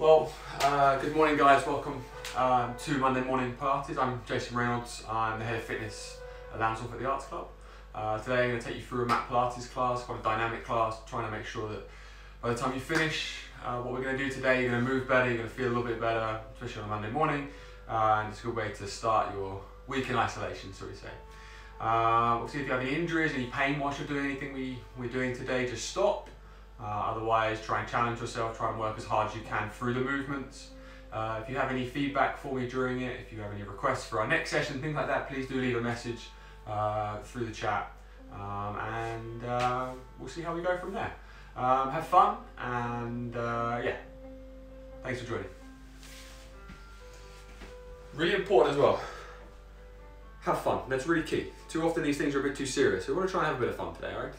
Well, good morning guys, welcome to Monday Morning Pilates. I'm Jason Reynolds, I'm the head of fitness at Lanserhof at the Arts Club. Today I'm going to take you through a mat Pilates class, quite a dynamic class, trying to make sure that by the time you finish what we're going to do today, you're going to move better, you're going to feel a little bit better, especially on a Monday morning, and it's a good way to start your week in isolation, so we say. Obviously if you have any injuries, any pain whilst you're doing anything we're doing today, just stop. Otherwise, try and challenge yourself, try and work as hard as you can through the movements. If you have any feedback for me during it, if you have any requests for our next session, things like that, please do leave a message through the chat, and we'll see how we go from there. Have fun, and yeah, thanks for joining. Really important as well, have fun, that's really key. Too often these things are a bit too serious, so we want to try and have a bit of fun today, alright?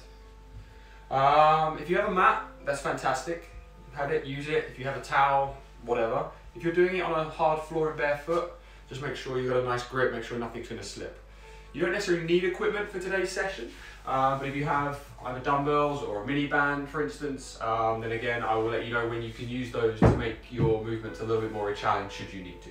If you have a mat, that's fantastic. Have it, use it. If you have a towel, whatever. If you're doing it on a hard floor and barefoot, just make sure you've got a nice grip, make sure nothing's going to slip. You don't necessarily need equipment for today's session, but if you have either dumbbells or a mini band, for instance, then again, I will let you know when you can use those to make your movements a little bit more a challenge should you need to.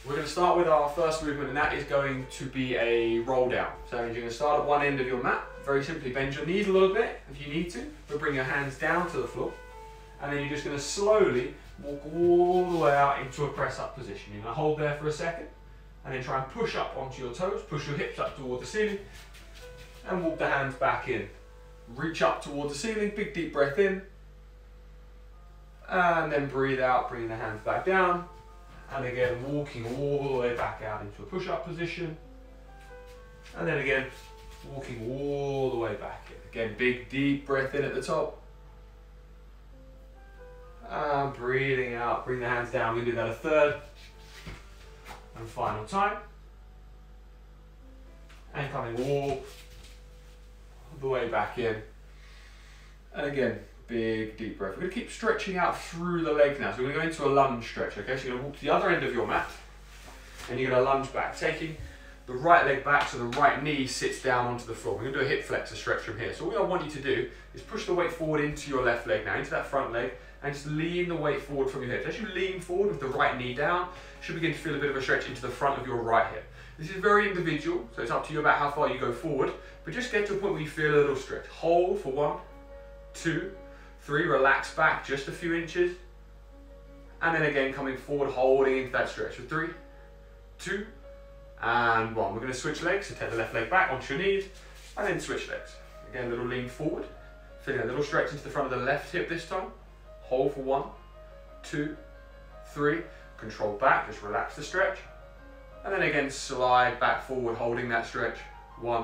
We're going to start with our first movement, and that is going to be a roll down. So that means you're going to start at one end of your mat. Very simply bend your knees a little bit if you need to, but bring your hands down to the floor. And then you're just going to slowly walk all the way out into a press up position. You're going to hold there for a second, and then try and push up onto your toes, push your hips up toward the ceiling, and walk the hands back in. Reach up toward the ceiling, big deep breath in, and then breathe out, bringing the hands back down. And again, walking all the way back out into a push-up position. And then again, walking all the way back in. Again, big, deep breath in at the top. And breathing out, bring the hands down. We do that a third. And final time. And coming all the way back in. And again, big deep breath. We're going to keep stretching out through the legs now. So we're going to go into a lunge stretch, okay? So you're going to walk to the other end of your mat, and you're going to lunge back, taking the right leg back so the right knee sits down onto the floor. We're going to do a hip flexor stretch from here. So all I want you to do is push the weight forward into your left leg now, into that front leg, and just lean the weight forward from your hips. As you lean forward with the right knee down, you should begin to feel a bit of a stretch into the front of your right hip. This is very individual, so it's up to you about how far you go forward, but just get to a point where you feel a little stretch. Hold for 1, 2, 3, relax back just a few inches, and then again coming forward, holding into that stretch for 3, 2, and 1. We're going to switch legs, so take the left leg back onto your knees, and then switch legs. Again, a little lean forward, feeling a little stretch into the front of the left hip this time. Hold for 1, 2, 3, control back, just relax the stretch, and then again slide back forward, holding that stretch. 1,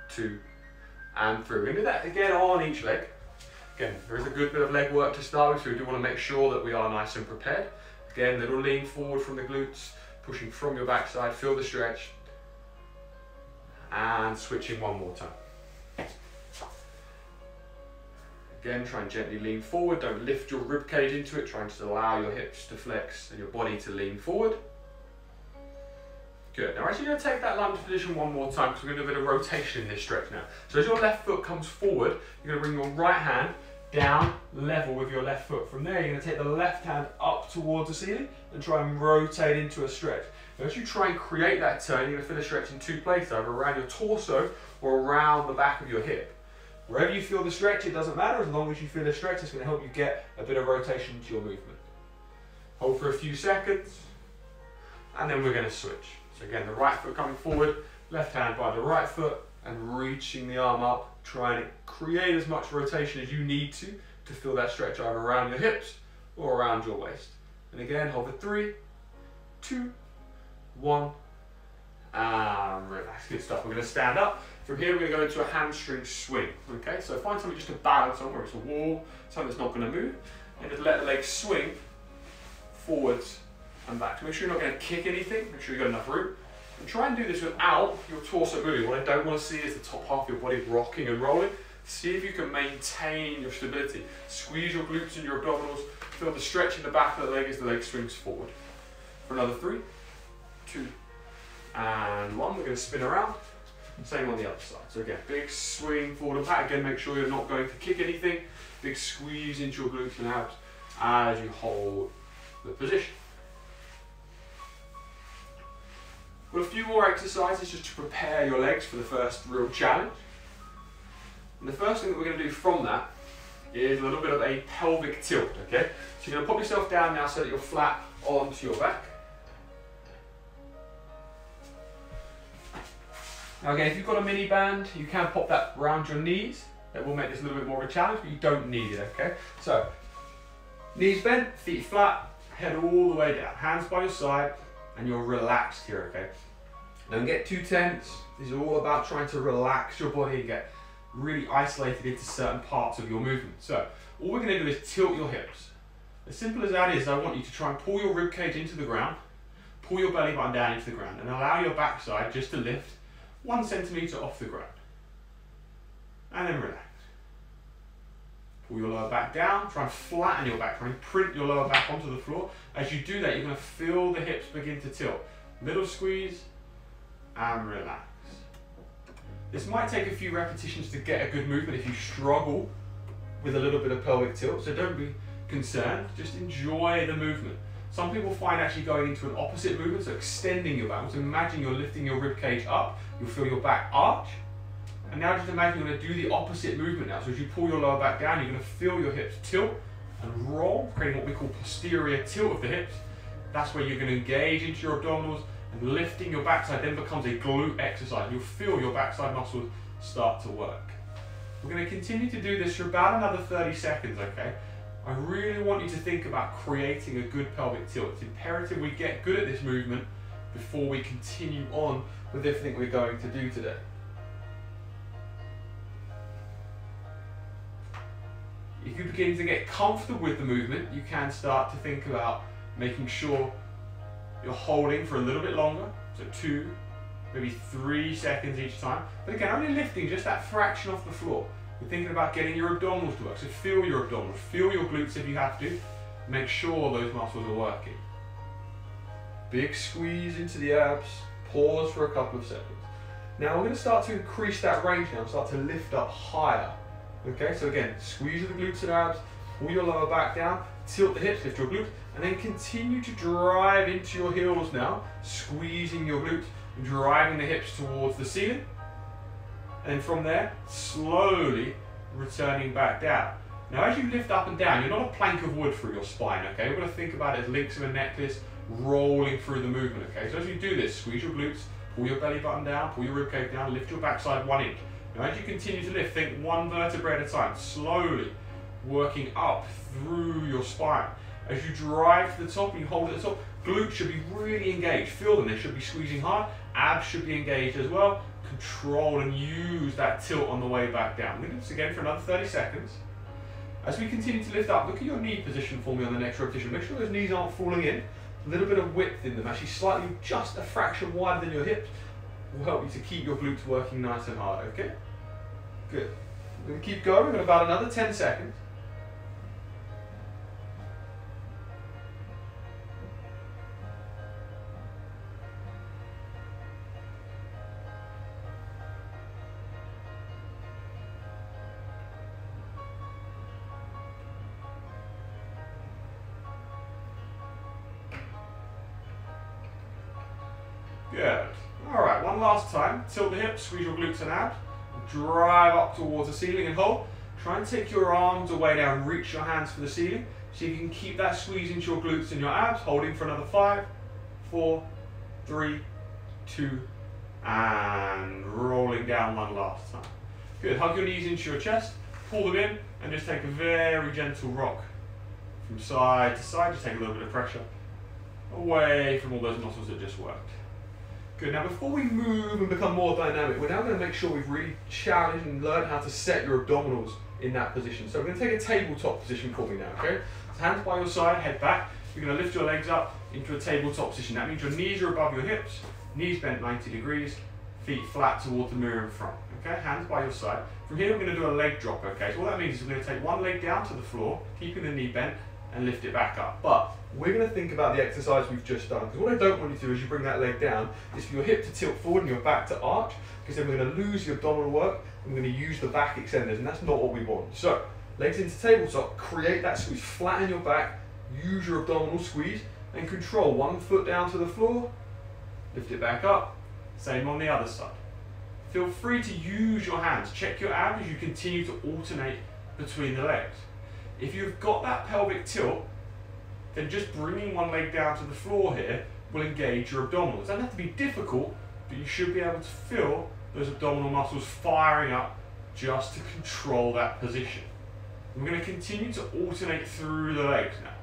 2, and 3. We're going to do that again on each leg. Again, there is a good bit of leg work to start with, so we do want to make sure that we are nice and prepared. Again, little lean forward from the glutes, pushing from your backside, feel the stretch, and switching one more time. Again, try and gently lean forward, don't lift your rib cage into it, try and just allow your hips to flex and your body to lean forward. Good. Now we're actually going to take that lunge position one more time because we're going to do a bit of rotation in this stretch now. So as your left foot comes forward, you're going to bring your right hand down level with your left foot. From there, you're going to take the left hand up towards the ceiling and try and rotate into a stretch. Now as you try and create that turn, you're going to feel a stretch in two places, either around your torso or around the back of your hip. Wherever you feel the stretch, it doesn't matter. As long as you feel the stretch, it's going to help you get a bit of rotation to your movement. Hold for a few seconds, and then we're going to switch. So again, the right foot coming forward, left hand by the right foot, and reaching the arm up, trying to create as much rotation as you need to feel that stretch either around your hips or around your waist. And again, hold for 3, 2, 1, and relax. Good stuff. We're going to stand up. From here, we're going to go into a hamstring swing. Okay, so find something just to balance on, where it's a wall, something that's not going to move, and just let the legs swing forwards and back. So make sure you're not going to kick anything, make sure you've got enough room. And try and do this without your torso moving. What I don't want to see is the top half of your body rocking and rolling. See if you can maintain your stability. Squeeze your glutes and your abdominals. Feel the stretch in the back of the leg as the leg swings forward. For another 3, 2, and 1. We're going to spin around. Same on the other side. So again, big swing forward and back. Again, make sure you're not going to kick anything. Big squeeze into your glutes and abs. as you hold the position. Well, a few more exercises just to prepare your legs for the first real challenge. And the first thing that we're going to do from that is a little bit of a pelvic tilt, okay? So you're going to pop yourself down now so that you're flat onto your back. Now again, if you've got a mini band, you can pop that around your knees. That will make this a little bit more of a challenge, but you don't need it, okay? So, knees bent, feet flat, head all the way down. Hands by your side, and you're relaxed here, okay? Don't get too tense. This is all about trying to relax your body and get really isolated into certain parts of your movement. So, all we're going to do is tilt your hips. As simple as that is, I want you to try and pull your rib cage into the ground, pull your belly button down into the ground, and allow your backside just to lift 1 centimetre off the ground. And then relax. Pull your lower back down, try and flatten your back, try and print your lower back onto the floor. As you do that, you're going to feel the hips begin to tilt. Little squeeze, and relax. This might take a few repetitions to get a good movement if you struggle with a little bit of pelvic tilt, so don't be concerned, just enjoy the movement. Some people find actually going into an opposite movement, so extending your back. So imagine you're lifting your rib cage up, you'll feel your back arch, and now just imagine you're going to do the opposite movement now. So as you pull your lower back down, you're going to feel your hips tilt and roll, creating what we call posterior tilt of the hips. That's where you're going to engage into your abdominals, and lifting your backside then becomes a glute exercise. You'll feel your backside muscles start to work. We're going to continue to do this for about another 30 seconds, okay? I really want you to think about creating a good pelvic tilt. It's imperative we get good at this movement before we continue on with everything we're going to do today. If you begin to get comfortable with the movement, you can start to think about making sure you're holding for a little bit longer, so 2, maybe 3 seconds each time. But again, only lifting just that fraction off the floor. We're thinking about getting your abdominals to work, so feel your abdominals, feel your glutes if you have to. Make sure those muscles are working. Big squeeze into the abs, pause for a couple of seconds. Now we're going to start to increase that range now, start to lift up higher. Okay, so again, squeeze of the glutes and abs, pull your lower back down, tilt the hips, lift your glutes, and then continue to drive into your heels now, squeezing your glutes, driving the hips towards the ceiling. And then from there, slowly returning back down. Now as you lift up and down, you're not a plank of wood through your spine, okay? We're going to think about it as links of a necklace rolling through the movement, okay? So as you do this, squeeze your glutes, pull your belly button down, pull your ribcage down, lift your backside 1 inch. Now as you continue to lift, think 1 vertebrae at a time, slowly working up through your spine. As you drive to the top and you hold at the top, glutes should be really engaged. Feel them, they should be squeezing hard. Abs should be engaged as well. Control and use that tilt on the way back down. We're going to do this again for another 30 seconds. As we continue to lift up, look at your knee position for me on the next repetition. Make sure those knees aren't falling in. A little bit of width in them, actually slightly just a fraction wider than your hips, will help you to keep your glutes working nice and hard, okay? Good. We're going to keep going in about another 10 seconds. Good. Alright, one last time. Tilt the hips, squeeze your glutes and abs. Drive up towards the ceiling and hold. Try and take your arms away down, reach your hands for the ceiling. See if you can keep that squeeze into your glutes and your abs. Holding for another 5, 4, 3, 2, and rolling down one last time. Good. Hug your knees into your chest, pull them in, and just take a very gentle rock from side to side. Just take a little bit of pressure away from all those muscles that just worked. Good, now before we move and become more dynamic, we're now going to make sure we've really challenged and learned how to set your abdominals in that position. So we're going to take a tabletop position for me now, okay? So hands by your side, head back. You're going to lift your legs up into a tabletop position. That means your knees are above your hips, knees bent 90 degrees, feet flat towards the mirror in front, okay? Hands by your side. From here we're going to do a leg drop, okay? So what that means is we're going to take one leg down to the floor, keeping the knee bent, and lift it back up. But we're going to think about the exercise we've just done, because what I don't want you to do as you bring that leg down is for your hip to tilt forward and your back to arch, because then we're going to lose the abdominal work and we're going to use the back extenders, and that's not what we want. So Legs into tabletop, create that squeeze, flatten your back, use your abdominal squeeze, and control one foot down to the floor, lift it back up, same on the other side. Feel free to use your hands, check your abs as you continue to alternate between the legs. If you've got that pelvic tilt, then just bringing one leg down to the floor here will engage your abdominals. It doesn't have to be difficult, but you should be able to feel those abdominal muscles firing up just to control that position. We're going to continue to alternate through the legs now.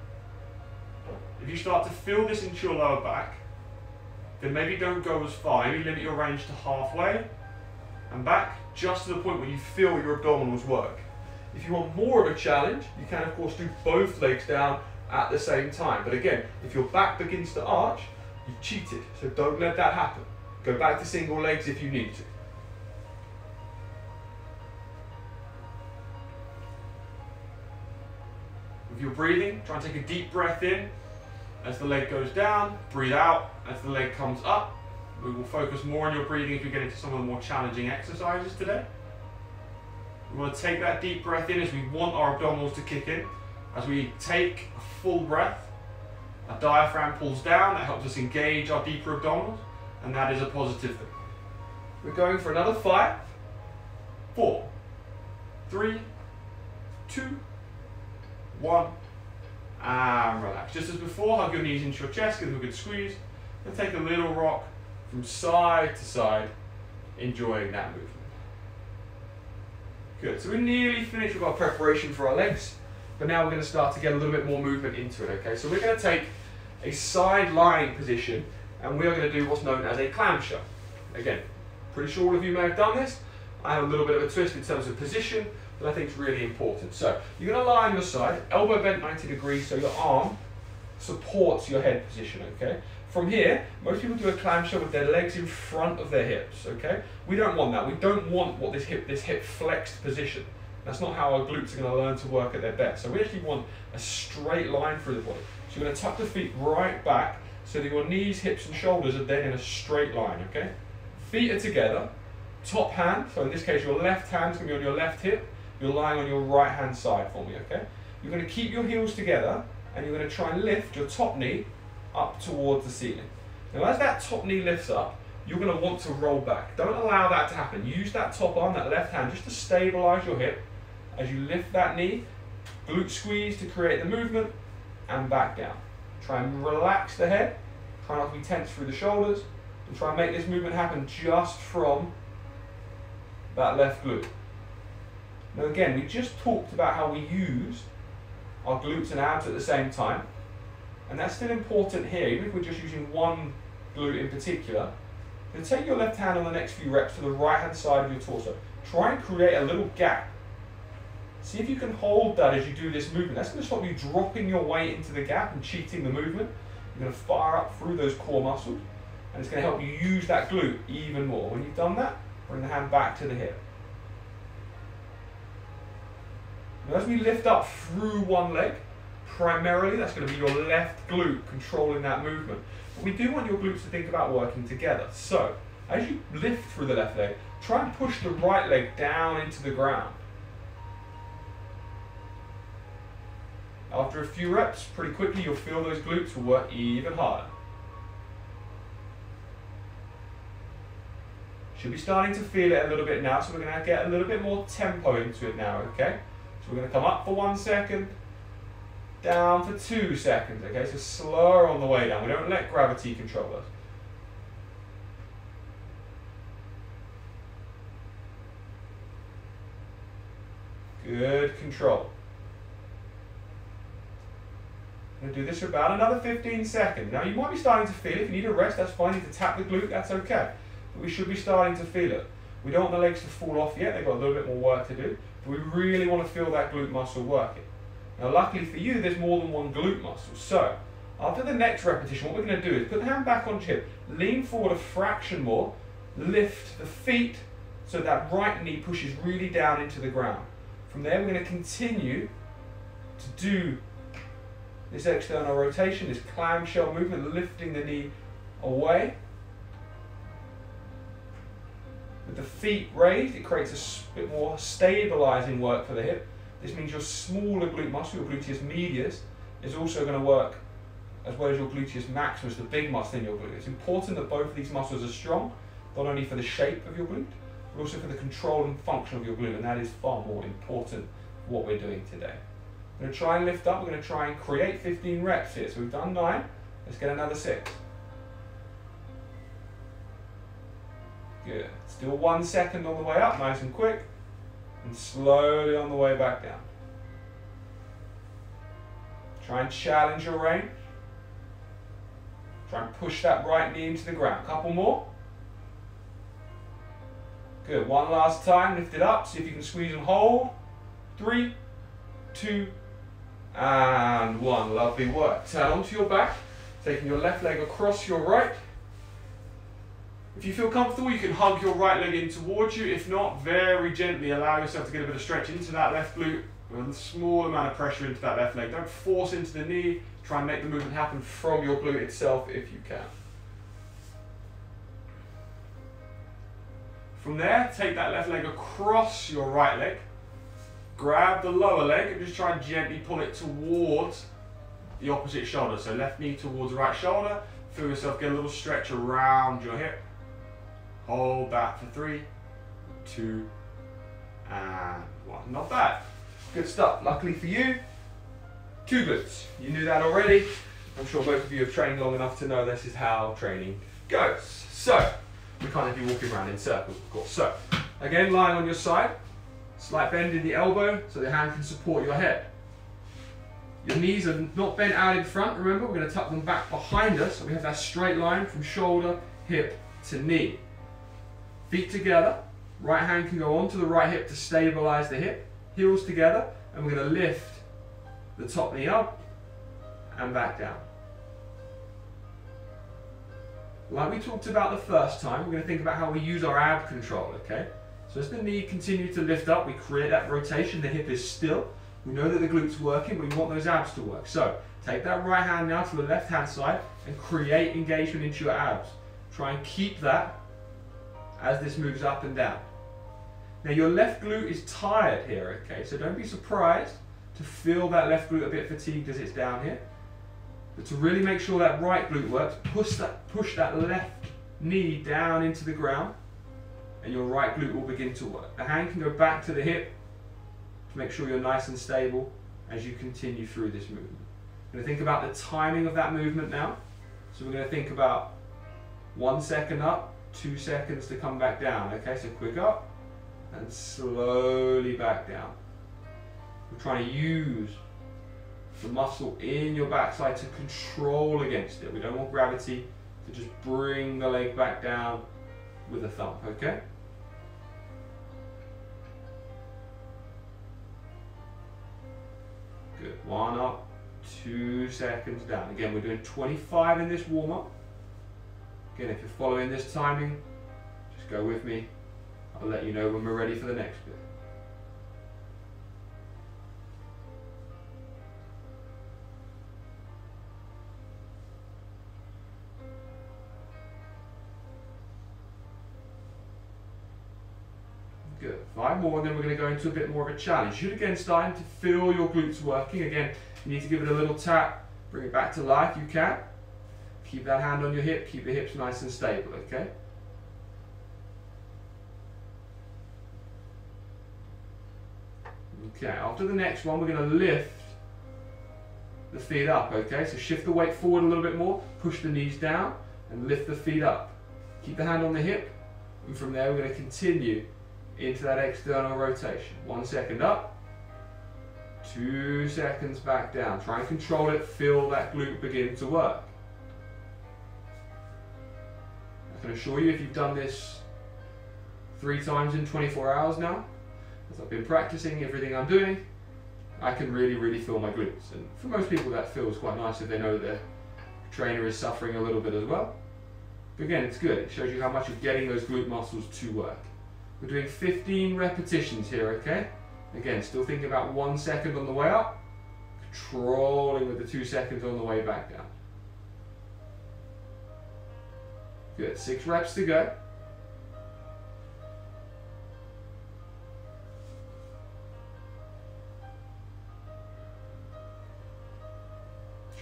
If you start to feel this into your lower back, then maybe don't go as far. Maybe limit your range to halfway and back, just to the point where you feel your abdominals work. If you want more of a challenge, you can of course do both legs down at the same time. But again, if your back begins to arch, you've cheated. So don't let that happen. Go back to single legs if you need to. With your breathing, try and take a deep breath in as the leg goes down, breathe out as the leg comes up. We will focus more on your breathing if you get into some of the more challenging exercises today. We want to take that deep breath in as we want our abdominals to kick in. As we take a full breath, our diaphragm pulls down, that helps us engage our deeper abdominals, and that is a positive thing. We're going for another 5, 4, 3, 2, 1, and relax. Just as before, hug your knees into your chest, give them a good squeeze, and take a little rock from side to side, enjoying that movement. Good, so we're nearly finished with our preparation for our legs, but now we're going to start to get a little bit more movement into it, okay? So we're going to take a side lying position, and we are going to do what's known as a clamshell. Again, pretty sure all of you may have done this. I have a little bit of a twist in terms of position, that I think is really important. So you're going to lie on your side, elbow bent 90 degrees, so your arm supports your head position, okay? From here, most people do a clamshell with their legs in front of their hips, okay? We don't want that. We don't want what this hip flexed position. That's not how our glutes are going to learn to work at their best. So we actually want a straight line through the body. So you're going to tuck the feet right back so that your knees, hips and shoulders are then in a straight line, okay? Feet are together, top hand, so in this case your left hand's going to be on your left hip, you're lying on your right hand side for me, okay? You're going to keep your heels together and you're going to try and lift your top knee up towards the ceiling. Now as that top knee lifts up, you're going to want to roll back. Don't allow that to happen. Use that top arm, that left hand, just to stabilize your hip as you lift that knee, glute squeeze to create the movement, and back down. Try and relax the head, try not to be tense through the shoulders, and try and make this movement happen just from that left glute. Now again, we just talked about how we use our glutes and abs at the same time, and that's still important here, even if we're just using one glute in particular. Then take your left hand on the next few reps to the right hand side of your torso. Try and create a little gap. See if you can hold that as you do this movement. That's going to stop you dropping your weight into the gap and cheating the movement. You're going to fire up through those core muscles, and it's going to help you use that glute even more. When you've done that, bring the hand back to the hip. Now as we lift up through one leg, primarily that's going to be your left glute controlling that movement. But we do want your glutes to think about working together. So as you lift through the left leg, try and push the right leg down into the ground. After a few reps, pretty quickly you'll feel those glutes will work even harder. Should be starting to feel it a little bit now, so we're going to get a little bit more tempo into it now, okay? So we're going to come up for 1 second, down for 2 seconds, okay? So slower on the way down. We don't let gravity control us. Good control. I'm going to do this for about another 15 seconds. Now you might be starting to feel it. If you need a rest, that's fine. You need to tap the glute, that's okay. But we should be starting to feel it. We don't want the legs to fall off yet. They've got a little bit more work to do. But we really want to feel that glute muscle working. Now luckily for you, there's more than one glute muscle. So after the next repetition, what we're going to do is put the hand back on hip, lean forward a fraction more, lift the feet so that right knee pushes really down into the ground. From there, we're going to continue to do this external rotation, this clamshell movement, lifting the knee away. With the feet raised, it creates a bit more stabilizing work for the hip. This means your smaller glute muscle, your gluteus medius, is also going to work as well as your gluteus maximus, the big muscle in your glute. It's important that both of these muscles are strong, not only for the shape of your glute, but also for the control and function of your glute, and that is far more important for what we're doing today. We're going to try and lift up, we're going to try and create 15 reps here. So we've done 9, let's get another 6. Good. Still 1 second on the way up, nice and quick, and slowly on the way back down. Try and challenge your range. Try and push that right knee into the ground. Couple more. Good. One last time. Lift it up. See if you can squeeze and hold. 3, 2, and 1. Lovely work. Turn onto your back. Taking your left leg across your right. If you feel comfortable, you can hug your right leg in towards you. If not, very gently allow yourself to get a bit of stretch into that left glute with a small amount of pressure into that left leg. Don't force into the knee. Try and make the movement happen from your glute itself if you can. From there, take that left leg across your right leg. Grab the lower leg and just try and gently pull it towards the opposite shoulder. So left knee towards the right shoulder. Feel yourself get a little stretch around your hip. Hold that for 3, 2, and 1. Not bad. Good stuff. Luckily for you, 2 glutes. You knew that already. I'm sure most of you have trained long enough to know this is how training goes. So, we can't have you walking around in circles, of course. So, again, lying on your side, slight bend in the elbow so the hand can support your head. Your knees are not bent out in front, remember, we're going to tuck them back behind us so we have that straight line from shoulder, hip to knee. Feet together, right hand can go onto the right hip to stabilize the hip, heels together, and we're going to lift the top knee up and back down. Like we talked about the first time, we're going to think about how we use our ab control, okay? So as the knee continues to lift up, we create that rotation, the hip is still. We know that the glute's working, but we want those abs to work. So take that right hand now to the left hand side and create engagement into your abs. Try and keep that as this moves up and down. Now your left glute is tired here, okay? So don't be surprised to feel that left glute a bit fatigued as it's down here. But to really make sure that right glute works, push that left knee down into the ground and your right glute will begin to work. The hand can go back to the hip to make sure you're nice and stable as you continue through this movement. We're going to think about the timing of that movement now. So we're going to think about 1 second up, 2 seconds to come back down. Okay, so quick up and slowly back down. We're trying to use the muscle in your backside to control against it. We don't want gravity to just bring the leg back down with a thump, okay? Good. 1 up, 2 seconds down. Again, we're doing 25 in this warm-up. Again, if you're following this timing, just go with me. I'll let you know when we're ready for the next bit. Good. 5 more, and then we're going to go into a bit more of a challenge. You're again starting to feel your glutes working. Again, you need to give it a little tap, bring it back to life. You can. Keep that hand on your hip, keep the hips nice and stable, okay? Okay, after the next one, we're going to lift the feet up, okay? So shift the weight forward a little bit more, push the knees down, and lift the feet up. Keep the hand on the hip, and from there we're going to continue into that external rotation. 1 second up, 2 seconds back down. Try and control it, feel that glute begin to work. I can assure you if you've done this 3 times in 24 hours now, as I've been practicing everything I'm doing, I can really feel my glutes. And for most people that feels quite nice if they know their trainer is suffering a little bit as well. But again, it's good. It shows you how much you're getting those glute muscles to work. We're doing 15 repetitions here, okay? Again, still thinking about 1 second on the way up, controlling with the 2 seconds on the way back down. Good, 6 reps to go.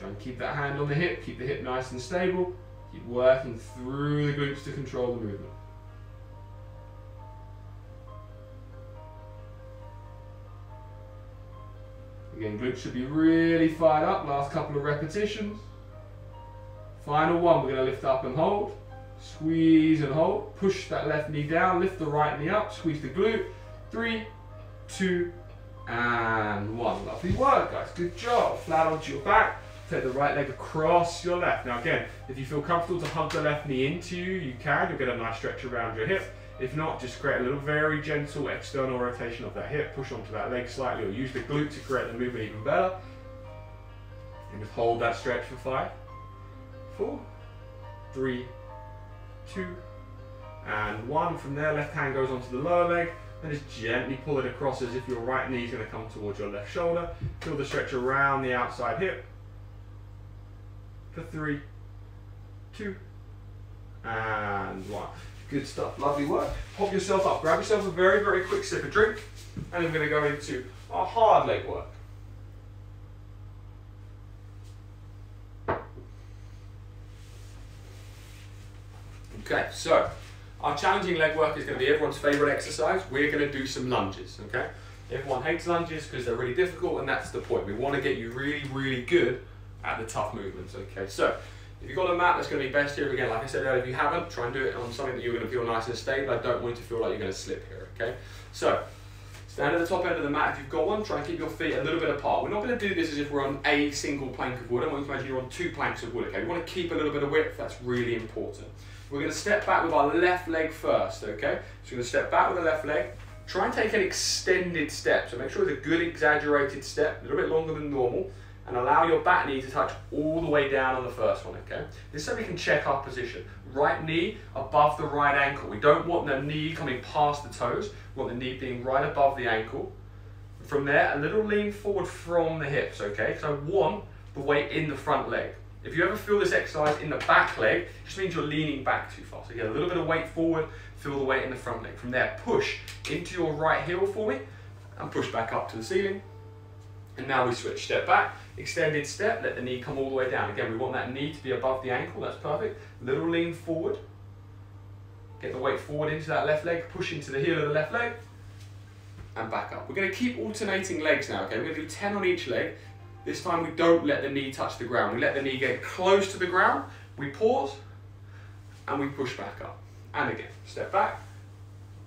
Try and keep that hand on the hip, keep the hip nice and stable. Keep working through the glutes to control the movement. Again, glutes should be really fired up, last couple of repetitions. Final one, we're going to lift up and hold. Squeeze and hold. Push that left knee down, lift the right knee up, squeeze the glute. 3, 2, and 1. Lovely work, guys. Good job. Flat onto your back. Take the right leg across your left. Now again, if you feel comfortable to hug the left knee into you, you can. You'll get a nice stretch around your hip. If not, just create a little very gentle external rotation of that hip. Push onto that leg slightly or use the glute to create the movement even better. And just hold that stretch for 5, 4, 3, 2, and 1. From there, left hand goes onto the lower leg. And just gently pull it across as if your right knee is going to come towards your left shoulder. Feel the stretch around the outside hip. For 3, 2, and 1. Good stuff, lovely work. Pop yourself up, grab yourself a very, very quick sip of drink, and then we're going to go into our hard leg work. Okay, so our challenging leg work is going to be everyone's favourite exercise. We're going to do some lunges, okay? Everyone hates lunges because they're really difficult, and that's the point. We want to get you really, really good at the tough movements, okay? So, if you've got a mat, that's going to be best here. Again, like I said earlier, if you haven't, try and do it on something that you're going to feel nice and stable. I don't want you to feel like you're going to slip here, okay? So, stand at the top end of the mat if you've got one. Try and keep your feet a little bit apart. We're not going to do this as if we're on a single plank of wood. I want you to imagine you're on 2 planks of wood, okay? We want to keep a little bit of width. That's really important. We're going to step back with our left leg first, okay? So we're going to step back with the left leg. Try and take an extended step. So make sure it's a good exaggerated step, a little bit longer than normal. And allow your back knee to touch all the way down on the first one, okay? This is so we can check our position. Right knee above the right ankle. We don't want the knee coming past the toes. We want the knee being right above the ankle. From there, a little lean forward from the hips, okay? Because I want the weight in the front leg. If you ever feel this exercise in the back leg, it just means you're leaning back too far. So get a little bit of weight forward, feel the weight in the front leg. From there, push into your right heel for me, and push back up to the ceiling. And now we switch, step back, extended step, let the knee come all the way down. Again, we want that knee to be above the ankle, that's perfect. Little lean forward. Get the weight forward into that left leg, push into the heel of the left leg, and back up. We're going to keep alternating legs now, okay? We're going to do 10 on each leg. This time we don't let the knee touch the ground. We let the knee get close to the ground, we pause, and we push back up. And again, step back,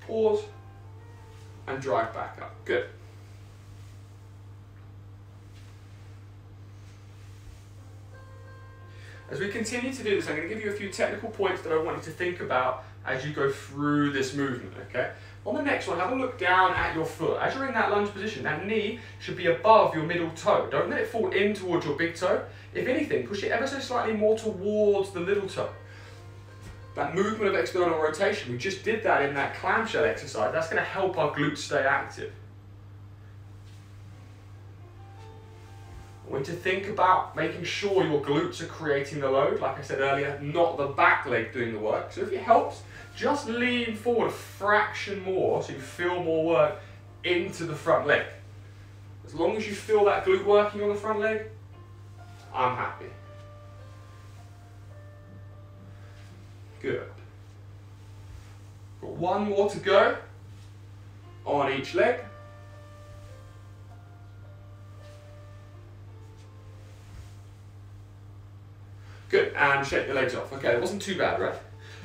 pause, and drive back up. Good. As we continue to do this, I'm going to give you a few technical points that I want you to think about as you go through this movement, okay? On the next one, have a look down at your foot. As you're in that lunge position, that knee should be above your middle toe. Don't let it fall in towards your big toe. If anything, push it ever so slightly more towards the little toe. That movement of external rotation, we just did that in that clamshell exercise. That's going to help our glutes stay active. I want you to think about making sure your glutes are creating the load, like I said earlier, not the back leg doing the work. So if it helps, just lean forward a fraction more so you feel more work into the front leg. As long as you feel that glute working on the front leg, I'm happy. Good. Got one more to go on each leg. Good, and shake the legs off. Okay, it wasn't too bad, right?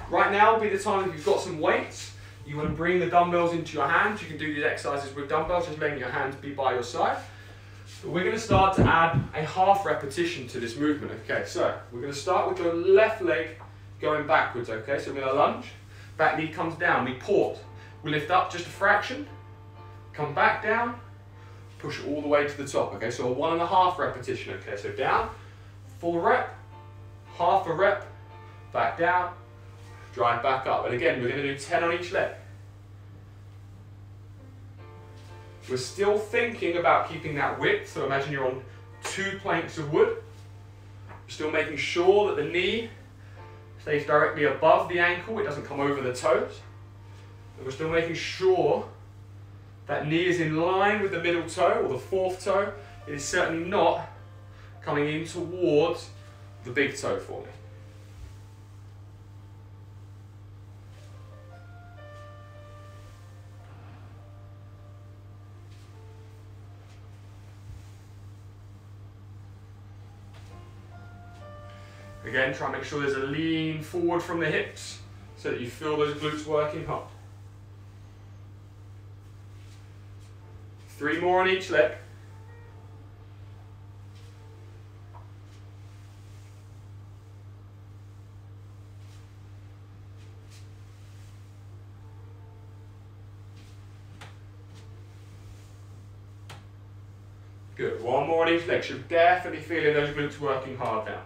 Right now will be the time if you've got some weights, you want to bring the dumbbells into your hands. You can do these exercises with dumbbells, just letting your hands be by your side. But we're going to start to add a half repetition to this movement, okay? So, we're going to start with the left leg going backwards, okay? So we're going to lunge, back knee comes down, we pause. We lift up just a fraction, come back down, push all the way to the top, okay? So a 1.5 repetition, okay? So down, full rep, half a rep, back down, drive back up. And again, we're going to do 10 on each leg. We're still thinking about keeping that width, so imagine you're on 2 planks of wood. We're still making sure that the knee stays directly above the ankle, it doesn't come over the toes. And we're still making sure that knee is in line with the middle toe or the 4th toe. It is certainly not coming in towards the big toe for me. Again, try and make sure there's a lean forward from the hips so that you feel those glutes working hard. 3 more on each leg. Good, 1 more on each leg. You're definitely feeling those glutes working hard now.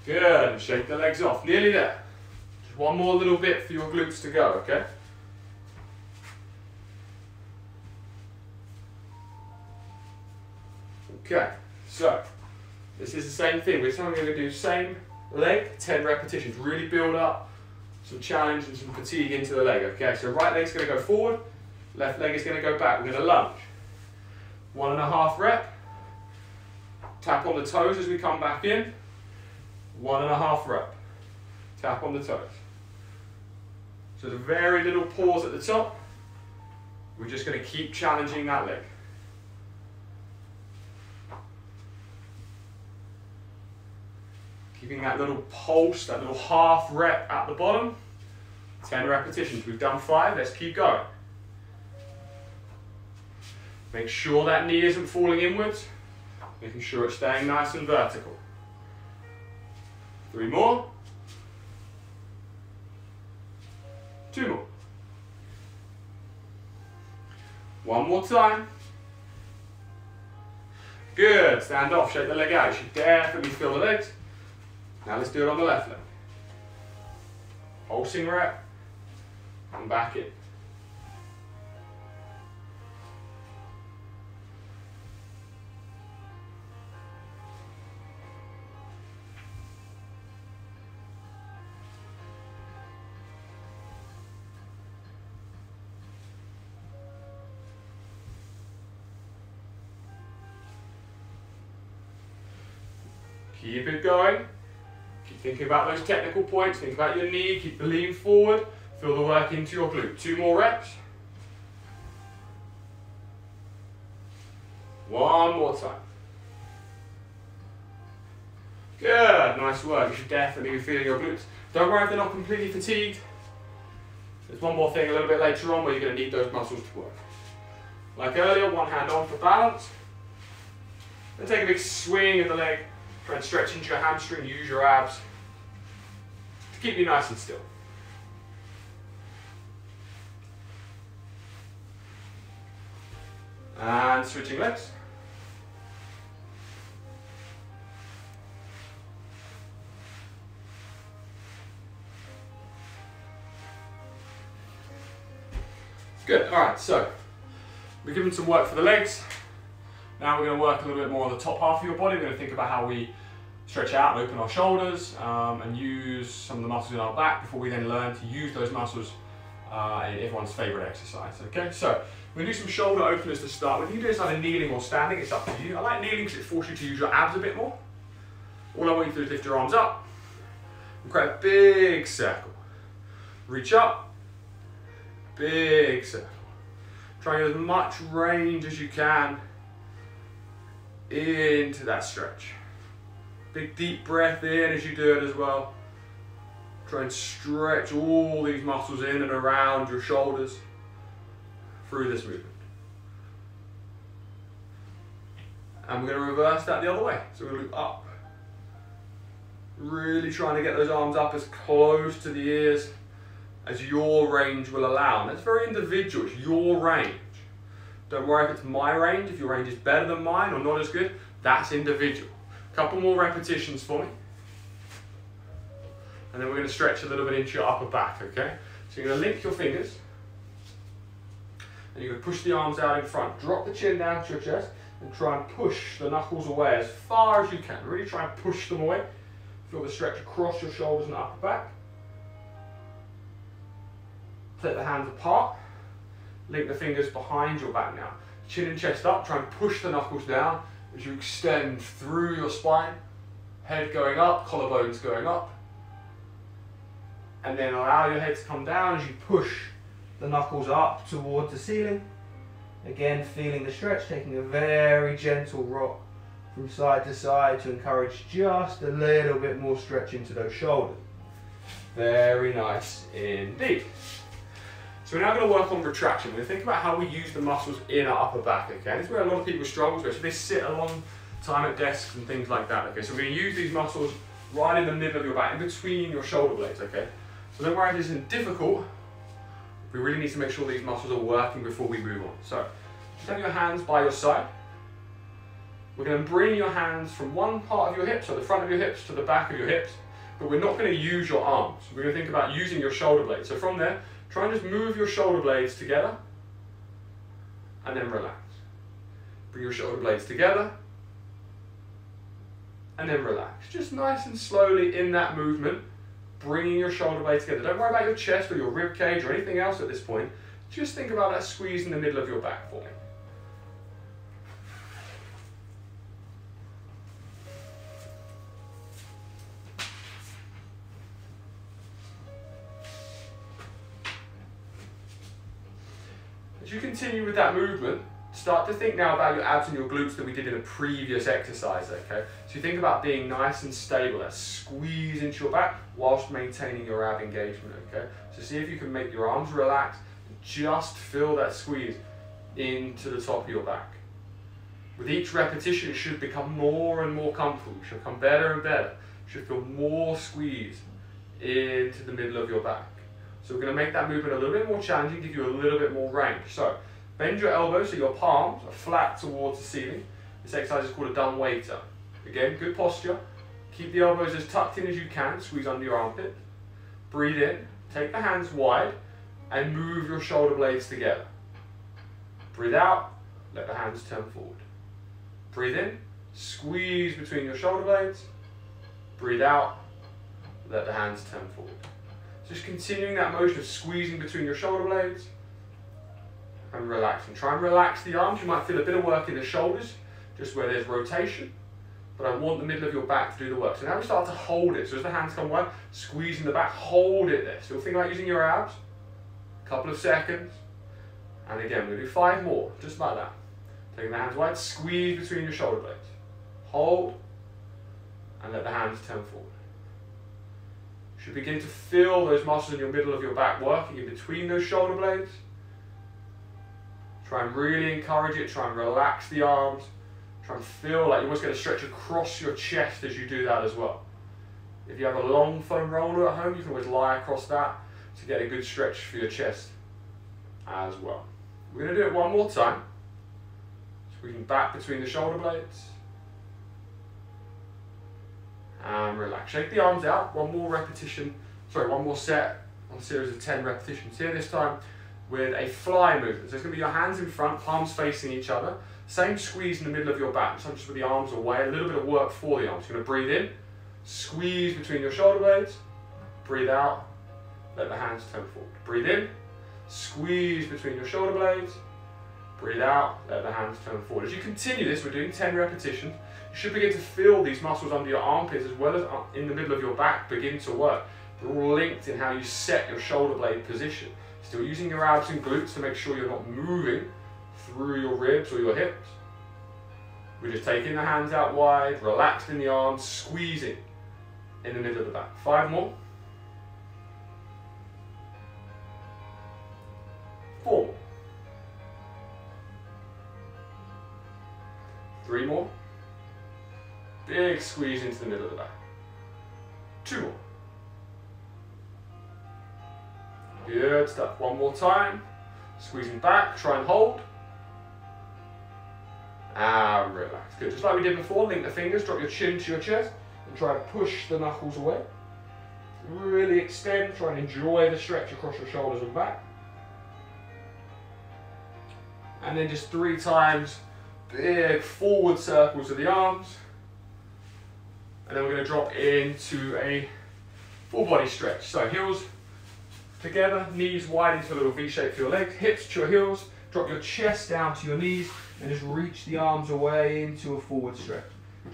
Good, and shake the legs off. Nearly there. Just 1 more little bit for your glutes to go, okay? Okay, so this is the same thing. We're going to do same leg, 10 repetitions. Really build up some challenge and some fatigue into the leg, okay? So right leg's going to go forward, left leg is going to go back. We're going to lunge. 1.5 rep. Tap on the toes as we come back in. 1.5 rep. Tap on the toes. So there's a very little pause at the top. We're just going to keep challenging that leg. Keeping that little pulse, that little half rep at the bottom. 10 repetitions. We've done 5. Let's keep going. Make sure that knee isn't falling inwards. Making sure it's staying nice and vertical. 3 more. 2 more. 1 more time. Good. Stand off, shake the leg out. You should definitely feel the legs. Now let's do it on the left leg. Pulsing rep. And back in. Keep it going. Keep thinking about those technical points. Think about your knee. Keep the lean forward. Feel the work into your glute. 2 more reps. 1 more time. Good. Nice work. You should definitely be feeling your glutes. Don't worry if they're not completely fatigued. There's one more thing a little bit later on where you're going to need those muscles to work. Like earlier, 1 hand on for balance. Then take a big swing of the leg. Try and stretch into your hamstring, use your abs to keep you nice and still. And switching legs. Good, all right, so we've given some work for the legs. Now we're going to work a little bit more on the top half of your body. We're going to think about how we stretch out and open our shoulders and use some of the muscles in our back before we then learn to use those muscles in everyone's favourite exercise. Okay, so we're going to do some shoulder openers to start with. You can do this either kneeling or standing, it's up to you. I like kneeling because it forces you to use your abs a bit more. All I want you to do is lift your arms up and create a big circle. Reach up, big circle. Try and get as much range as you can into that stretch. Big deep breath in as you do it as well. Try and stretch all these muscles in and around your shoulders through this movement. And we're going to reverse that the other way. So we're going to loop up. Really trying to get those arms up as close to the ears as your range will allow. And that's very individual, it's your range. Don't worry if it's my range, if your range is better than mine or not as good, that's individual. A couple more repetitions for me. And then we're going to stretch a little bit into your upper back, okay? So you're going to link your fingers. And you're going to push the arms out in front. Drop the chin down to your chest and try and push the knuckles away as far as you can. Really try and push them away. Feel the stretch across your shoulders and upper back. Take the hands apart. Link the fingers behind your back now. Chin and chest up, try and push the knuckles down as you extend through your spine. Head going up, collarbones going up. And then allow your head to come down as you push the knuckles up towards the ceiling. Again, feeling the stretch, taking a very gentle rock from side to side to encourage just a little bit more stretch into those shoulders. Very nice indeed. So we're now going to work on retraction. We're going to think about how we use the muscles in our upper back, okay? This is where a lot of people struggle, especially if they sit a long time at desks and things like that, okay? So we're going to use these muscles right in the middle of your back, in between your shoulder blades, okay? So don't worry if this isn't difficult. We really need to make sure these muscles are working before we move on. So just have your hands by your side. We're going to bring your hands from one part of your hips, so the front of your hips, to the back of your hips, but we're not going to use your arms. We're going to think about using your shoulder blades. So from there, try and just move your shoulder blades together and then relax. Bring your shoulder blades together and then relax. Just nice and slowly in that movement, bringing your shoulder blades together. Don't worry about your chest or your rib cage or anything else at this point. Just think about that squeeze in the middle of your back for me. As you continue with that movement, start to think now about your abs and your glutes that we did in a previous exercise, okay? So you think about being nice and stable, that squeeze into your back whilst maintaining your ab engagement, okay? So see if you can make your arms relax, just feel that squeeze into the top of your back. With each repetition, it should become more and more comfortable. It should become better and better. You should feel more squeeze into the middle of your back. So we're going to make that movement a little bit more challenging, give you a little bit more range. So bend your elbows so your palms are flat towards the ceiling. This exercise is called a dumb waiter. Again, good posture. Keep the elbows as tucked in as you can, squeeze under your armpit. Breathe in, take the hands wide and move your shoulder blades together. Breathe out, let the hands turn forward. Breathe in, squeeze between your shoulder blades. Breathe out, let the hands turn forward. Just continuing that motion of squeezing between your shoulder blades and relaxing. Try and relax the arms. You might feel a bit of work in the shoulders, just where there's rotation, but I want the middle of your back to do the work. So now we start to hold it. So as the hands come wide, squeezing the back, hold it there. Still think about using your abs. A couple of seconds. And again, we're going to do 5 more, just like that. Taking the hands wide, squeeze between your shoulder blades. Hold, and let the hands turn forward. You should begin to feel those muscles in your middle of your back working in between those shoulder blades. Try and really encourage it, try and relax the arms. Try and feel like you're almost going to stretch across your chest as you do that as well. If you have a long foam roller at home, you can always lie across that to get a good stretch for your chest as well. We're going to do it one more time. Squeezing back between the shoulder blades. And relax. Shake the arms out. One more repetition, one more set on a series of 10 repetitions here, this time with a fly movement. So it's going to be your hands in front, palms facing each other. Same squeeze in the middle of your back, so just with the arms away, a little bit of work for the arms. You're going to breathe in, squeeze between your shoulder blades, breathe out, let the hands turn forward. Breathe in, squeeze between your shoulder blades, breathe out, let the hands turn forward. As you continue this, we're doing 10 repetitions. You should begin to feel these muscles under your armpits as well as in the middle of your back begin to work. They're all linked in how you set your shoulder blade position. Still using your abs and glutes to make sure you're not moving through your ribs or your hips. We're just taking the hands out wide, relaxed in the arms, squeezing in the middle of the back. 5 more. 4 more. 3 more. Big squeeze into the middle of the back. 2 more. Good stuff. 1 more time. Squeezing back, try and hold. And relax. Good. Just like we did before, link the fingers, drop your chin to your chest, and try and push the knuckles away. Really extend, try and enjoy the stretch across your shoulders and back. And then just 3 times, big forward circles of the arms. And then we're going to drop into a full body stretch. So heels together, knees wide into a little V shape for your legs, hips to your heels, drop your chest down to your knees, and just reach the arms away into a forward stretch.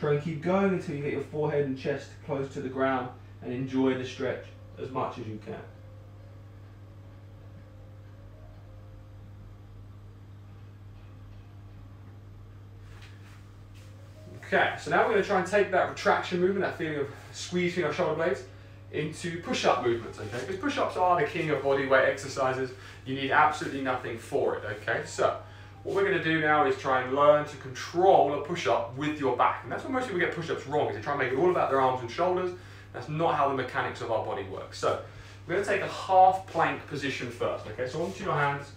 Try and keep going until you get your forehead and chest close to the ground, and enjoy the stretch as much as you can. Okay, so now we're going to try and take that retraction movement, that feeling of squeezing our shoulder blades, into push-up movements, okay? Because push-ups are the king of body weight exercises. You need absolutely nothing for it, okay? So, what we're going to do now is try and learn to control a push-up with your back. And that's where most people get push-ups wrong, is they try and make it all about their arms and shoulders. That's not how the mechanics of our body work. So, we're going to take a half plank position first, okay? So onto your hands,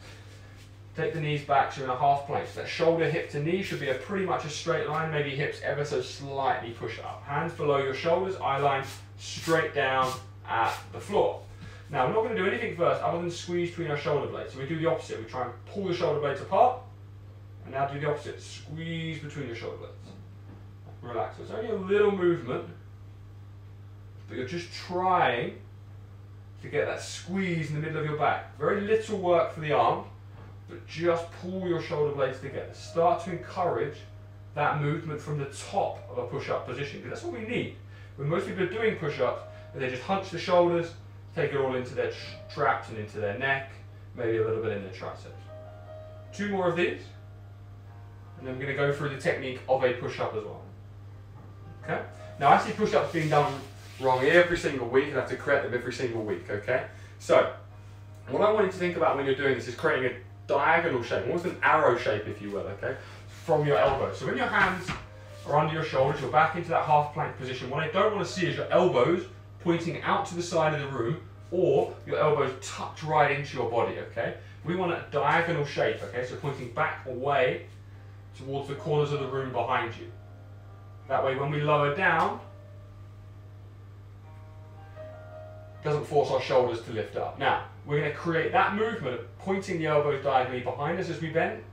take the knees back, so you're in a half plank. So that shoulder, hip to knee should be pretty much a straight line, maybe hips ever so slightly push up. Hands below your shoulders, eye line straight down at the floor. Now, we're not going to do anything first other than squeeze between our shoulder blades. So we do the opposite. We try and pull the shoulder blades apart, and now do the opposite. Squeeze between your shoulder blades. Relax. So it's only a little movement, but you're just trying to get that squeeze in the middle of your back. Very little work for the arm, but just pull your shoulder blades together. Start to encourage that movement from the top of a push-up position, because that's what we need. When most people are doing push-ups, they just hunch the shoulders, take it all into their traps and into their neck, maybe a little bit in their triceps. 2 more of these, and then we're going to go through the technique of a push-up as well. Okay? Now I see push-ups being done wrong every single week, and I have to correct them every single week, okay? So, what I want you to think about when you're doing this is creating a diagonal shape, almost an arrow shape if you will, okay? From your elbows. So when your hands are under your shoulders, you're back into that half plank position. What I don't want to see is your elbows pointing out to the side of the room, or your elbows tucked right into your body, okay? We want a diagonal shape, okay? So pointing back away towards the corners of the room behind you. That way when we lower down, it doesn't force our shoulders to lift up. Now, we're going to create that movement of pointing the elbows diagonally behind us as we bend,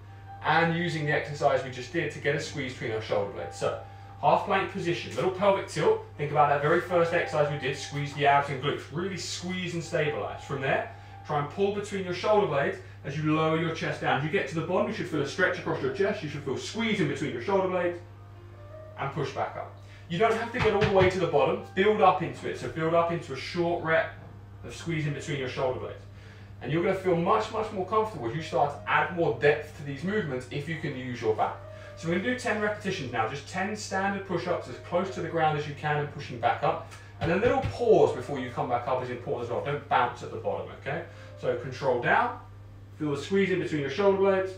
and using the exercise we just did to get a squeeze between our shoulder blades. So, half plank position, little pelvic tilt. Think about that very first exercise we did, squeeze the abs and glutes. Really squeeze and stabilize. From there, try and pull between your shoulder blades as you lower your chest down. As you get to the bottom, you should feel a stretch across your chest. You should feel squeeze in between your shoulder blades, and push back up. You don't have to get all the way to the bottom. Build up into it. So build up into a short rep of squeezing between your shoulder blades. And you're going to feel much, much more comfortable as you start to add more depth to these movements if you can use your back. So we're going to do 10 repetitions now, just 10 standard push-ups as close to the ground as you can and pushing back up. And a little pause before you come back up is important as well. Don't bounce at the bottom, okay? So control down, feel the squeeze in between your shoulder blades,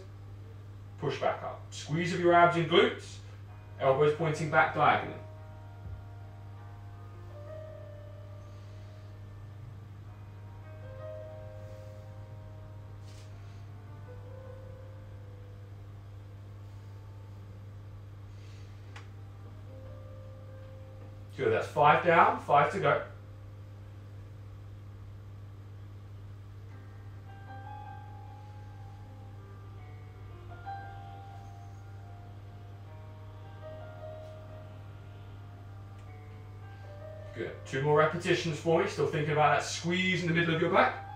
push back up. Squeeze of your abs and glutes, elbows pointing back diagonally. Good, that's 5 down, 5 to go. Good, 2 more repetitions for me, still thinking about that squeeze in the middle of your back.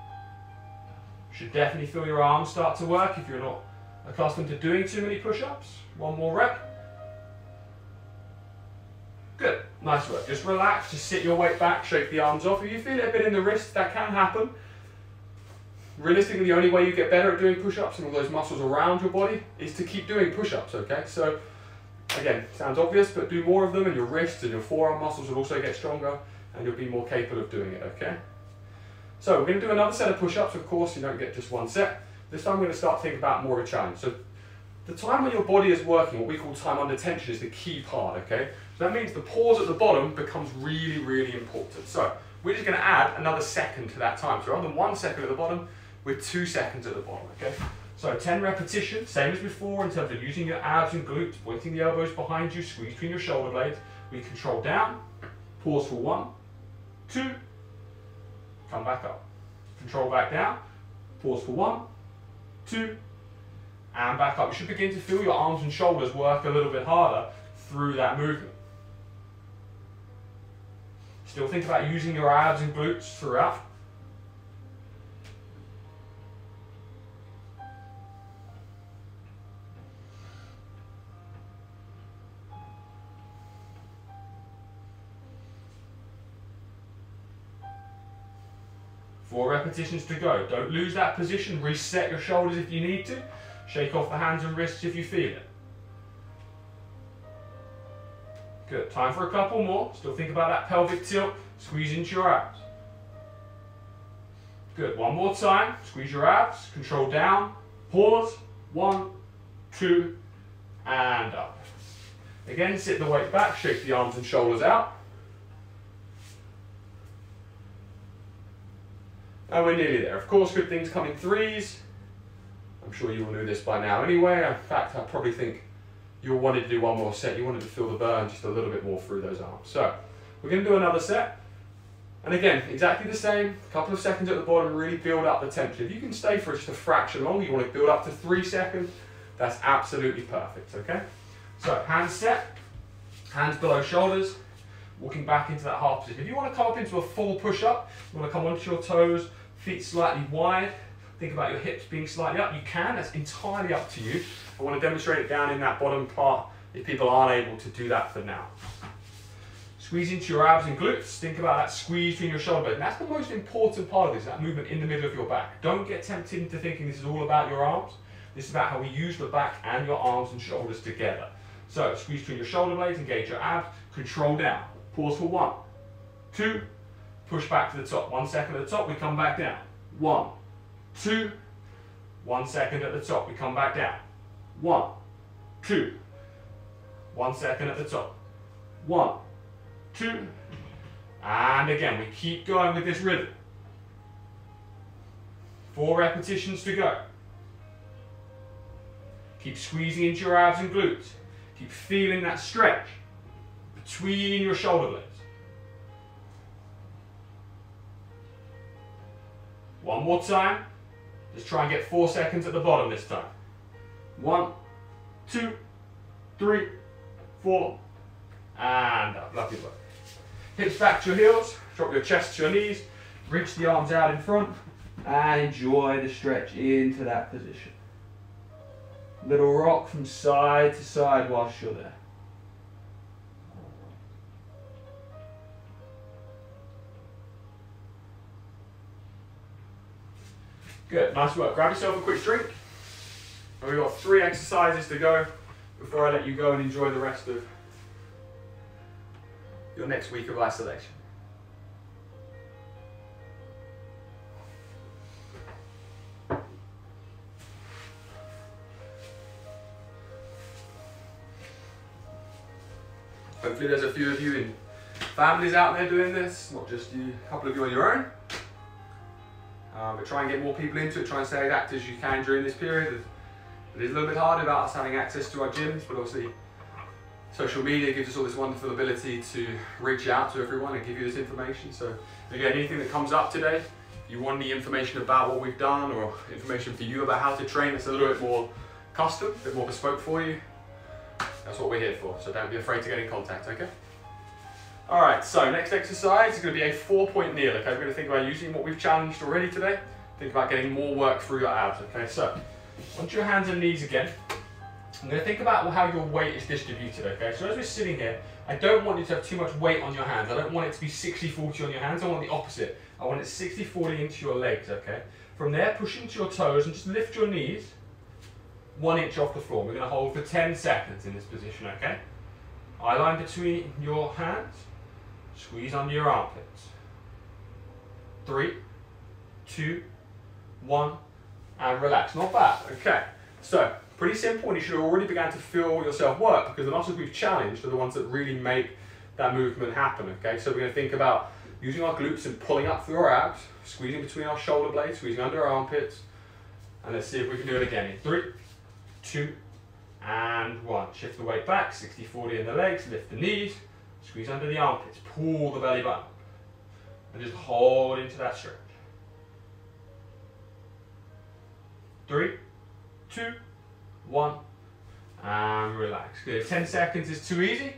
You should definitely feel your arms start to work if you're not accustomed to doing too many push-ups. 1 more rep. Good, nice work. Just relax, just sit your weight back, shake the arms off. If you feel it a bit in the wrist, that can happen. Realistically, the only way you get better at doing push-ups and all those muscles around your body is to keep doing push-ups, okay? So, again, sounds obvious, but do more of them and your wrists and your forearm muscles will also get stronger and you'll be more capable of doing it, okay? So, we're going to do another set of push-ups. Of course, you don't get just 1 set. This time we're going to start thinking about more of a challenge. So, the time when your body is working, what we call time under tension, is the key part, okay? So that means the pause at the bottom becomes really, really important. So we're just going to add another second to that time. So rather than 1 second at the bottom, we're 2 seconds at the bottom, okay? So 10 repetitions, same as before in terms of using your abs and glutes, pointing the elbows behind you, squeeze between your shoulder blades. We control down, pause for 1, 2, come back up. Control back down, pause for 1, 2, and back up. You should begin to feel your arms and shoulders work a little bit harder through that movement. Still think about using your abs and glutes throughout. 4 repetitions to go. Don't lose that position. Reset your shoulders if you need to. Shake off the hands and wrists if you feel it. Good. Time for a couple more. Still think about that pelvic tilt. Squeeze into your abs. Good. One more time. Squeeze your abs. Control down. Pause. 1, 2, and up. Again, sit the weight back. Shake the arms and shoulders out. And we're nearly there. Of course, good things come in threes. I'm sure you all knew this by now anyway. In fact, I probably think you all wanted to do one more set. You wanted to feel the burn just a little bit more through those arms. So, we're going to do another set. And again, exactly the same. A couple of seconds at the bottom, really build up the tension. If you can stay for just a fraction longer, you want to build up to 3 seconds, that's absolutely perfect, okay? So, hands set, hands below shoulders, walking back into that half position. If you want to come up into a full push-up, you want to come onto your toes, feet slightly wide, think about your hips being slightly up, you can, that's entirely up to you. I want to demonstrate it down in that bottom part if people aren't able to do that for now. Squeeze into your abs and glutes, think about that squeeze between your shoulder blades, and that's the most important part of this, that movement in the middle of your back. Don't get tempted into thinking this is all about your arms, this is about how we use the back and your arms and shoulders together. So, squeeze between your shoulder blades, engage your abs, control down, pause for 1, 2, push back to the top. 1 second at the top, we come back down. 1, 2, 1 second at the top, we come back down. 1, 2, 1 second at the top. 1, 2, and again, we keep going with this rhythm. 4 repetitions to go. Keep squeezing into your abs and glutes. Keep feeling that stretch between your shoulder blades. 1 more time. Let's try and get 4 seconds at the bottom this time. 1, 2, 3, 4, and up. Lovely work. Hips back to your heels. Drop your chest to your knees. Reach the arms out in front. And enjoy the stretch into that position. Little rock from side to side whilst you're there. Good, nice work. Grab yourself a quick drink. And we've got 3 exercises to go before I let you go and enjoy the rest of your next week of isolation. Hopefully there's a few of you in families out there doing this, not just you, a couple of you on your own. But try and get more people into it, try and stay as active as you can during this period. It is a little bit hard about us having access to our gyms, but obviously social media gives us all this wonderful ability to reach out to everyone and give you this information. So again, anything that comes up today, if you want any information about what we've done or information for you about how to train that's a little bit more custom, a bit more bespoke for you, that's what we're here for. So don't be afraid to get in contact, okay? All right, so next exercise is going to be a 4-point kneel, okay? We're going to think about using what we've challenged already today. Think about getting more work through your abs, okay? So, onto your hands and knees again. I'm going to think about how your weight is distributed, okay? So as we're sitting here, I don't want you to have too much weight on your hands. I don't want it to be 60-40 on your hands. I want the opposite. I want it 60-40 into your legs, okay? From there, push into your toes and just lift your knees 1 inch off the floor. We're going to hold for 10 seconds in this position, okay? Eye line between your hands. Squeeze under your armpits. 3, 2, 1, and relax. Not bad. Okay. So, pretty simple, and you should have already begun to feel yourself work because the muscles we've challenged are the ones that really make that movement happen. Okay. So we're going to think about using our glutes and pulling up through our abs, squeezing between our shoulder blades, squeezing under our armpits, and let's see if we can do it again in 3, 2, and 1. Shift the weight back, 60-40 in the legs, lift the knees. Squeeze under the armpits, pull the belly button, and just hold into that stretch. 3, 2, 1, and relax. Good. If 10 seconds is too easy,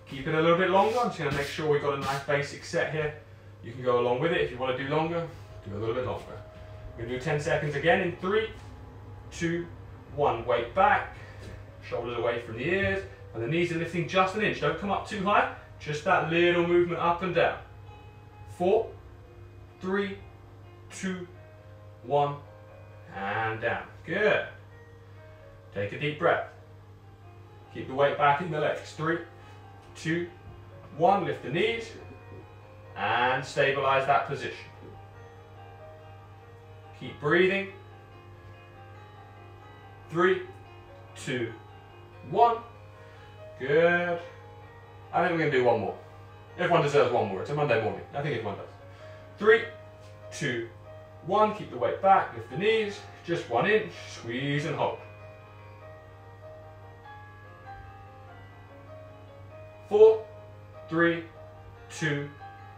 keep it a little bit longer. I'm just going to make sure we've got a nice basic set here. You can go along with it. If you want to do longer, do a little bit longer. We're going to do 10 seconds again in 3, 2, 1. Weight back, shoulders away from the ears. And the knees are lifting just an inch. Don't come up too high. Just that little movement up and down. 4, 3, 2, 1, and down. Good. Take a deep breath. Keep the weight back in the legs. 3, 2, 1. Lift the knees and stabilize that position. Keep breathing. 3, 2, 1. Good. I think we're going to do one more. Everyone deserves one more. It's a Monday morning. I think everyone does. 3, 2, 1. Keep the weight back. Lift the knees. Just 1 inch. Squeeze and hold. 4, 3, 2,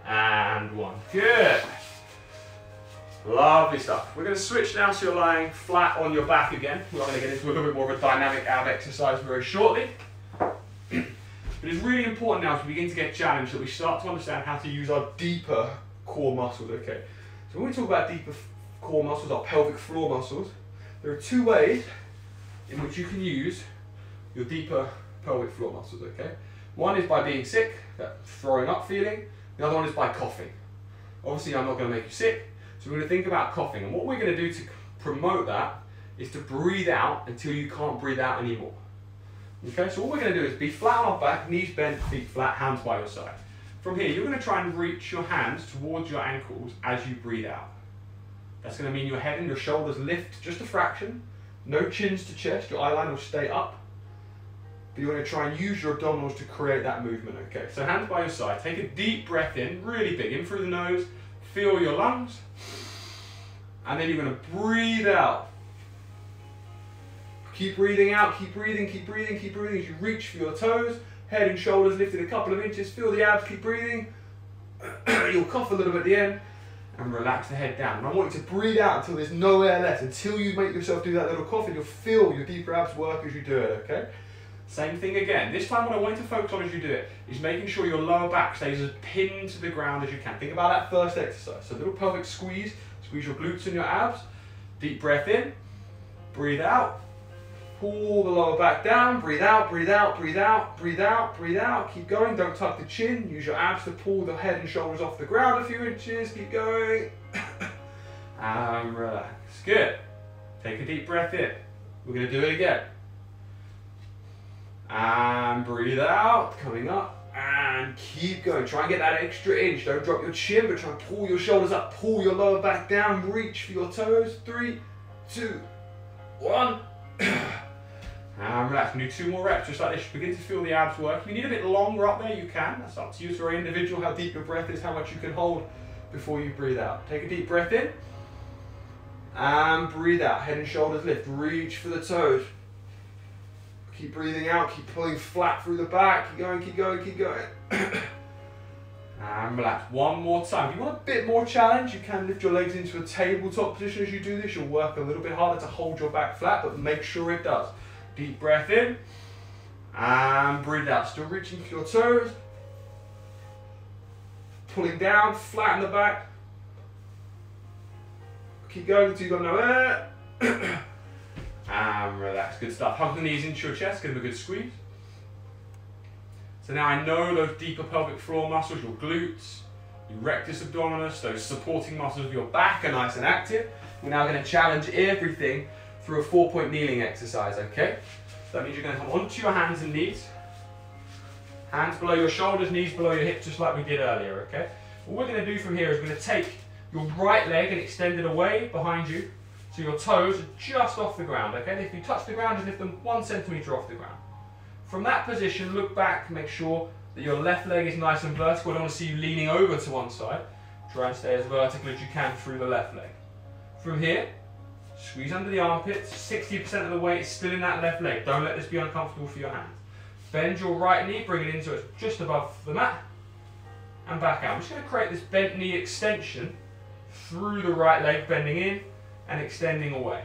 and 1. Good. Lovely stuff. We're going to switch now so you're lying flat on your back again. We're going to get into a little bit more of a dynamic ab exercise very shortly. But it's really important now as we begin to get challenged that we start to understand how to use our deeper core muscles, okay? So when we talk about deeper core muscles, our pelvic floor muscles, there are 2 ways in which you can use your deeper pelvic floor muscles, okay? One is by being sick, that throwing up feeling. The other one is by coughing. Obviously I'm not going to make you sick, so we're going to think about coughing. And what we're going to do to promote that is to breathe out until you can't breathe out anymore. Okay, so what we're going to do is be flat on our back, knees bent, feet flat, hands by your side. From here, you're going to try and reach your hands towards your ankles as you breathe out. That's going to mean your head and your shoulders lift just a fraction. No chins to chest, your eye line will stay up. But you're going to try and use your abdominals to create that movement, okay? So hands by your side, take a deep breath in, really big, in through the nose, feel your lungs. And then you're going to breathe out. Keep breathing out, keep breathing, keep breathing, keep breathing as you reach for your toes. Head and shoulders lifted a couple of inches. Feel the abs, keep breathing. You'll cough a little bit at the end and relax the head down. And I want you to breathe out until there's no air left. Until you make yourself do that little cough and you'll feel your deeper abs work as you do it, okay? Same thing again. This time what I want you to focus on as you do it is making sure your lower back stays as pinned to the ground as you can. Think about that first exercise. So a little pelvic squeeze. Squeeze your glutes and your abs. Deep breath in. Breathe out. Pull the lower back down, breathe out, breathe out, breathe out, breathe out, breathe out. Keep going, don't tuck the chin. Use your abs to pull the head and shoulders off the ground a few inches. Keep going. And relax. Good. Take a deep breath in. We're going to do it again. And breathe out, coming up. And keep going. Try and get that extra inch. Don't drop your chin, but try and pull your shoulders up. Pull your lower back down. Reach for your toes. 3, 2, 1. And relax. Do 2 more reps just like this. Begin to feel the abs work. If you need a bit longer up there, you can. That's up to you. It's very individual how deep your breath is, how much you can hold before you breathe out. Take a deep breath in. And breathe out. Head and shoulders lift. Reach for the toes. Keep breathing out. Keep pulling flat through the back. Keep going, keep going, keep going. And relax. One more time. If you want a bit more challenge, you can lift your legs into a tabletop position as you do this. You'll work a little bit harder to hold your back flat, but make sure it does. Deep breath in. And breathe out. Still reaching for your toes. Pulling down, flatten the back. Keep going until you've got no air. And relax. Good stuff. Hug the knees into your chest. Give them a good squeeze. So now I know those deeper pelvic floor muscles, your glutes, your rectus abdominis, those supporting muscles of your back are nice and active. We're now going to challenge everything through a 4-point kneeling exercise, okay? So that means you're going to come onto your hands and knees. Hands below your shoulders, knees below your hips, just like we did earlier, okay? What we're going to do from here is we're going to take your right leg and extend it away behind you, so your toes are just off the ground, okay? If you touch the ground, just lift them 1 centimetre off the ground. From that position, look back, make sure that your left leg is nice and vertical. I don't want to see you leaning over to one side. Try and stay as vertical as you can through the left leg. From here, squeeze under the armpits. 60% of the weight is still in that left leg. Don't let this be uncomfortable for your hands. Bend your right knee, bring it in so it's just above the mat, and back out. I'm just going to create this bent knee extension through the right leg, bending in and extending away.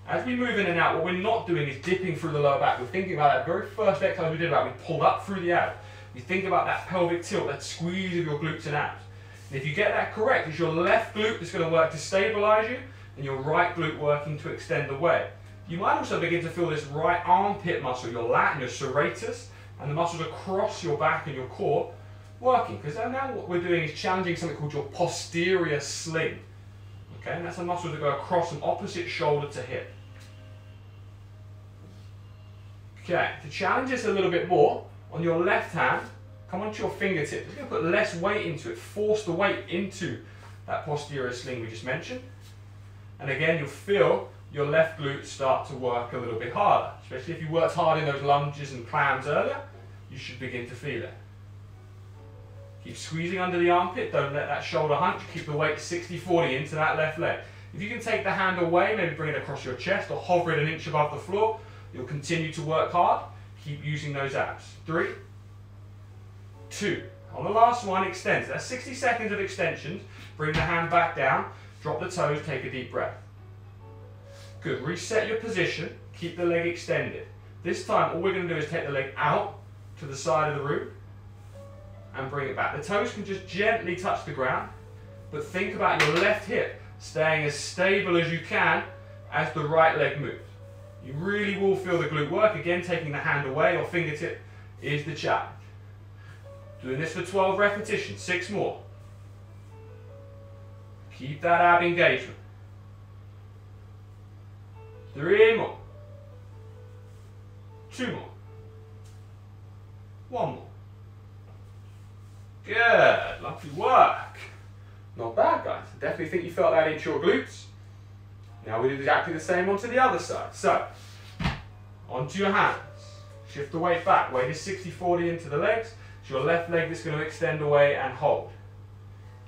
As we move in and out, what we're not doing is dipping through the lower back. We're thinking about that very first exercise we did about, we pulled up through the abs. You think about that pelvic tilt, that squeeze of your glutes and abs. And if you get that correct, it's your left glute that's going to work to stabilize you, and your right glute working to extend away. You might also begin to feel this right armpit muscle, your lat and your serratus, and the muscles across your back and your core, working, because now what we're doing is challenging something called your posterior sling. Okay, and that's a muscle that go across from opposite shoulder to hip. Okay, to challenge this a little bit more, on your left hand, come onto your fingertips. You're going to put less weight into it, force the weight into that posterior sling we just mentioned. And again, you'll feel your left glute start to work a little bit harder. Especially if you worked hard in those lunges and clams earlier, you should begin to feel it. Keep squeezing under the armpit, don't let that shoulder hunch, keep the weight 60-40 into that left leg. If you can take the hand away, maybe bring it across your chest or hover it an inch above the floor, you'll continue to work hard. Keep using those abs. 3, 2. On the last one, extend. So that's 60 seconds of extensions. Bring the hand back down, drop the toes, take a deep breath. Good, reset your position, keep the leg extended. This time, all we're going to do is take the leg out to the side of the room and bring it back. The toes can just gently touch the ground, but think about your left hip staying as stable as you can as the right leg moves. You really will feel the glute work. Again, taking the hand away or fingertip is the challenge. Doing this for 12 repetitions, 6 more. Keep that ab engagement. 3 more. 2 more. 1 more. Good, lovely work. Not bad, guys. Definitely think you felt that into your glutes. Now we do exactly the same onto the other side. So, onto your hands. Shift the weight back. Weight is 60-40 into the legs. It's your left leg that's going to extend away and hold.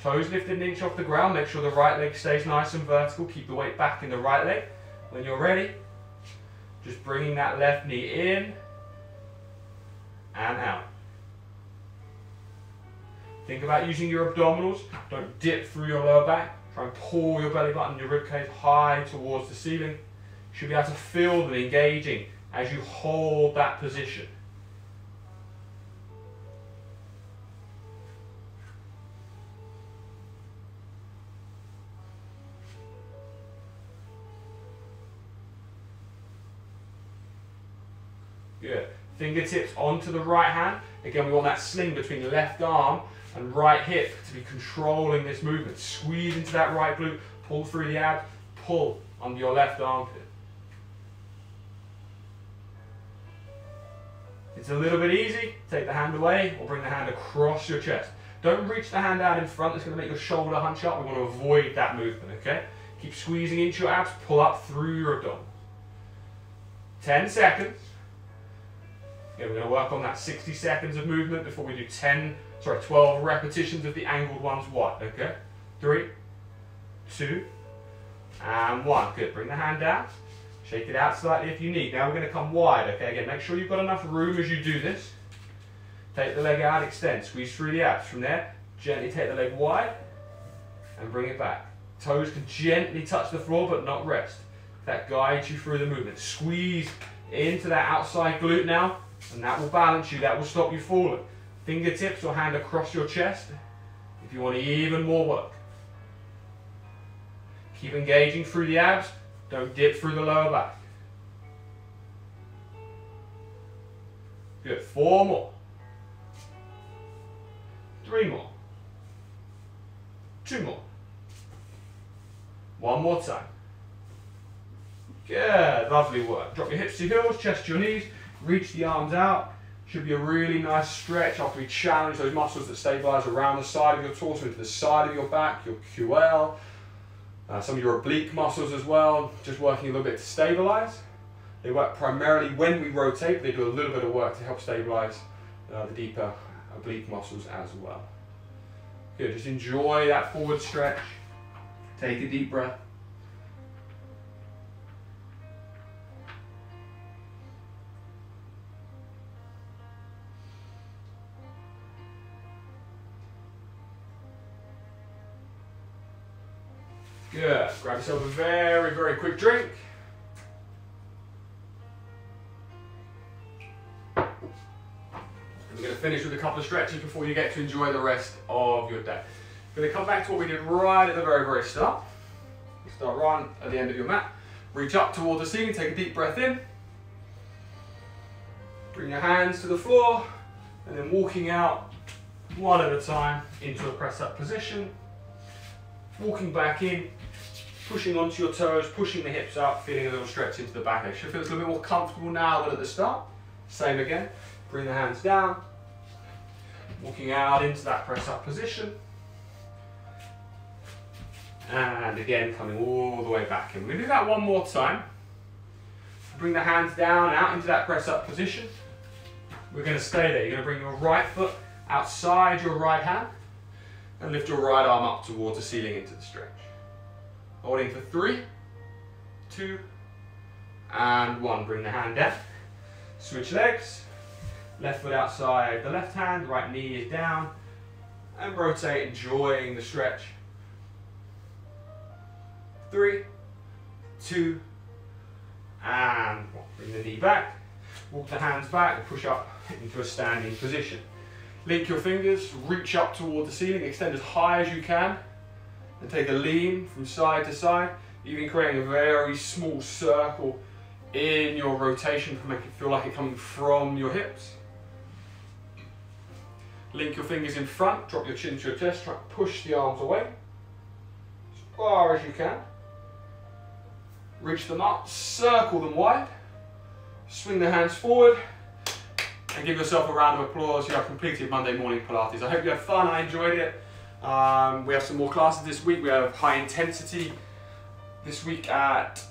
Toes lifted an inch off the ground. Make sure the right leg stays nice and vertical. Keep the weight back in the right leg. When you're ready, just bringing that left knee in and out. Think about using your abdominals. Don't dip through your lower back. Try and pull your belly button, your ribcage high towards the ceiling. You should be able to feel them engaging as you hold that position. Good. Fingertips onto the right hand. Again, we want that sling between the left arm and right hip to be controlling this movement. Squeeze into that right glute, pull through the abs, pull under your left armpit. It's a little bit easy. Take the hand away or bring the hand across your chest. Don't reach the hand out in front. It's going to make your shoulder hunch up. We want to avoid that movement, okay? Keep squeezing into your abs, pull up through your abdominals. 10 seconds. Okay, we're going to work on that 60 seconds of movement before we do 12 repetitions of the angled ones wide, okay? 3, 2, and 1. Good, bring the hand down. Shake it out slightly if you need. Now we're going to come wide, okay? Again, make sure you've got enough room as you do this. Take the leg out, extend, squeeze through the abs. From there, gently take the leg wide and bring it back. Toes can gently touch the floor but not rest. That guides you through the movement. Squeeze into that outside glute now, and that will balance you, that will stop you falling. Fingertips or hand across your chest if you want even more work. Keep engaging through the abs, don't dip through the lower back. Good, 4 more. 3 more. 2 more. 1 more time. Good, lovely work. Drop your hips to your heels, chest to your knees, reach the arms out. Should be a really nice stretch after we challenge those muscles that stabilize around the side of your torso, into the side of your back, your QL, some of your oblique muscles as well, just working a little bit to stabilize. They work primarily when we rotate, but they do a little bit of work to help stabilize the deeper oblique muscles as well. Good, just enjoy that forward stretch. Take a deep breath. Good. Grab yourself a very, very quick drink. And we're going to finish with a couple of stretches before you get to enjoy the rest of your day. We're going to come back to what we did right at the very, very start. Start right at the end of your mat. Reach up towards the ceiling, take a deep breath in. Bring your hands to the floor, and then walking out one at a time into a press up position. Walking back in, pushing onto your toes, pushing the hips up, feeling a little stretch into the back edge. Should feel a little bit more comfortable now than at the start. Same again, bring the hands down, walking out into that press up position. And again, coming all the way back in. We're going to do that one more time. Bring the hands down, out into that press up position. We're going to stay there. You're going to bring your right foot outside your right hand and lift your right arm up towards the ceiling into the stretch. Holding for 3, 2, and 1. Bring the hand down. Switch legs. Left foot outside the left hand, right knee is down, and rotate, enjoying the stretch. 3, 2, and 1. Bring the knee back, walk the hands back and push up into a standing position. Link your fingers, reach up toward the ceiling, extend as high as you can, and take a lean from side to side, even creating a very small circle in your rotation to make it feel like it's coming from your hips. Link your fingers in front, drop your chin to your chest, try to push the arms away as far as you can. Reach them up, circle them wide, swing the hands forward, and give yourself a round of applause. You have completed Monday morning Pilates. I hope you had fun, I enjoyed it. We have some more classes this week. We have high intensity this week at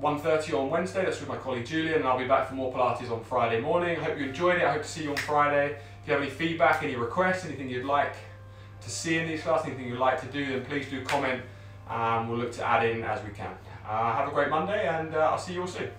1:30 on Wednesday. That's with my colleague Julian, and I'll be back for more Pilates on Friday morning. I hope you enjoyed it. I hope to see you on Friday. If you have any feedback, any requests, anything you'd like to see in these classes, anything you'd like to do, then please do comment. We'll look to add in as we can. Have a great Monday, and I'll see you all soon.